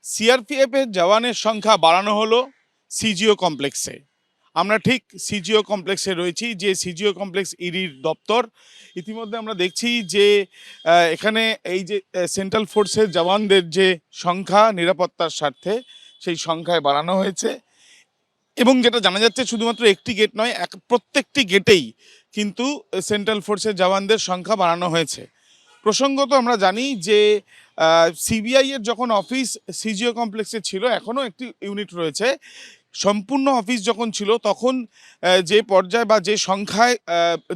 CRPF এর জওয়ানের সংখ্যা বাড়ানো হলো সিজিও কমপ্লেক্সে। আমরা ঠিক সিজিও কমপ্লেক্সে রয়েছি, যে সিজিও কমপ্লেক্স ইডির দপ্তর। ইতিমধ্যে আমরা দেখছি যে এখানে এই যে সেন্ট্রাল ফোর্সের জওয়ানদের যে সংখ্যা নিরাপত্তার স্বার্থে সেই সংখ্যায় বাড়ানো হয়েছে, এবং যেটা জানা যাচ্ছে শুধুমাত্র একটি গেট নয়, প্রত্যেকটি গেটেই কিন্তু সেন্ট্রাল ফোর্সের জওয়ানদের সংখ্যা বাড়ানো হয়েছে। প্রসঙ্গত আমরা জানি যে সিবিআই এর যখন অফিস সিজিও কমপ্লেক্সে ছিল, এখনও একটি ইউনিট রয়েছে। সম্পূর্ণ অফিস যখন ছিল তখন যে পর্যায়ে বা যে সংখ্যায়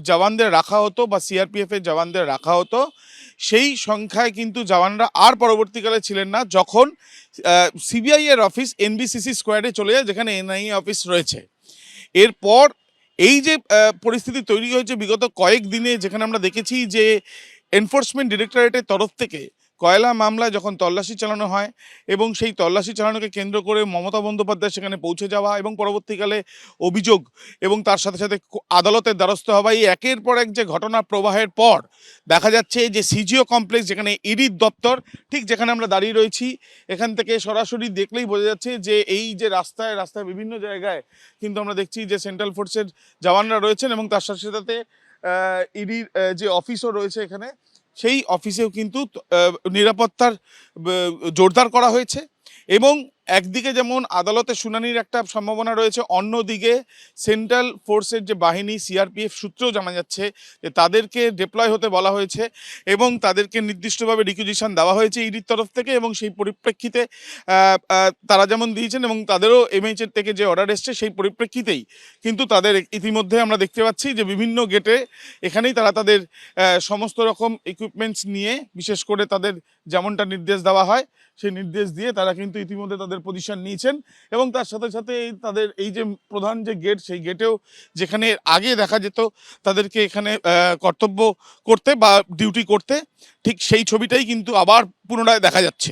জওয়ানদের রাখা হতো বা সিআরপিএফ এর জওয়ানদের রাখা হতো, সেই সংখ্যায় কিন্তু জওয়ানরা আর পরবর্তীকালে ছিলেন না, যখন সিবিআই এর অফিস এনবিসিসি স্কোয়ারে চলে যায়, যেখানে এনআইএ অফিস রয়েছে। এরপর এই যে পরিস্থিতি তৈরি হয়েছে বিগত কয়েক দিনে, যেখানে আমরা দেখেছি যে এনফোর্সমেন্ট ডিরেক্টরেটের তরফ থেকে কয়লা মামলায় যখন তল্লাশি চালানো হয়, এবং সেই তল্লাশি চালানোকে কেন্দ্র করে মমতা বন্দ্যোপাধ্যায় সেখানে পৌঁছে যাওয়া এবং পরবর্তীকালে অভিযোগ এবং তার সাথে সাথে আদালতের দ্বারস্থ হওয়া, এই একের পর এক যে ঘটনা প্রবাহের পর দেখা যাচ্ছে যে সিজিও কমপ্লেক্স, যেখানে ইডির দপ্তর, ঠিক যেখানে আমরা দাঁড়িয়ে রয়েছি, এখান থেকে সরাসরি দেখলেই বোঝা যাচ্ছে যে এই যে রাস্তায় রাস্তায় বিভিন্ন জায়গায় কিন্তু আমরা দেখছি যে সেন্ট্রাল ফোর্সের জওয়ানরা রয়েছেন, এবং তার সাথে সাথে ইডির যে অফিসও রয়েছে এখানে, সেই অফিসেও কিন্তু নিরাপত্তার জোরদার করা হয়েছে। এবং একদিকে যেমন আদালতে শুনানির একটা সম্ভাবনা রয়েছে, অন্যদিকে সেন্ট্রাল ফোর্সের যে বাহিনী সিআরপিএফ সূত্রেও জানা যাচ্ছে যে তাদেরকে ডিপ্লয় হতে বলা হয়েছে, এবং তাদেরকে নির্দিষ্টভাবে রিকুইজিশন দেওয়া হয়েছে ইডির তরফ থেকে, এবং সেই পরিপ্রেক্ষিতে তারা যেমন দিয়েছেন এবং তাদেরও এমএইচের থেকে যে অর্ডার এসছে সেই পরিপ্রেক্ষিতেই কিন্তু তাদের ইতিমধ্যে আমরা দেখতে পাচ্ছি যে বিভিন্ন গেটে এখানেই তারা তাদের সমস্ত রকম ইকুইপমেন্টস নিয়ে, বিশেষ করে তাদের যেমনটা নির্দেশ দেওয়া হয় সেই নির্দেশ দিয়ে তারা কিন্তু ইতিমধ্যে তাদের পজিশন নিয়েছেন। এবং তার সাথে সাথে তাদের এই যে প্রধান যে গেট, সেই গেটেও যেখানে আগে দেখা যেত তাদেরকে এখানে কর্তব্য করতে বা ডিউটি করতে, ঠিক সেই ছবিটাই কিন্তু আবার পুনরায় দেখা যাচ্ছে।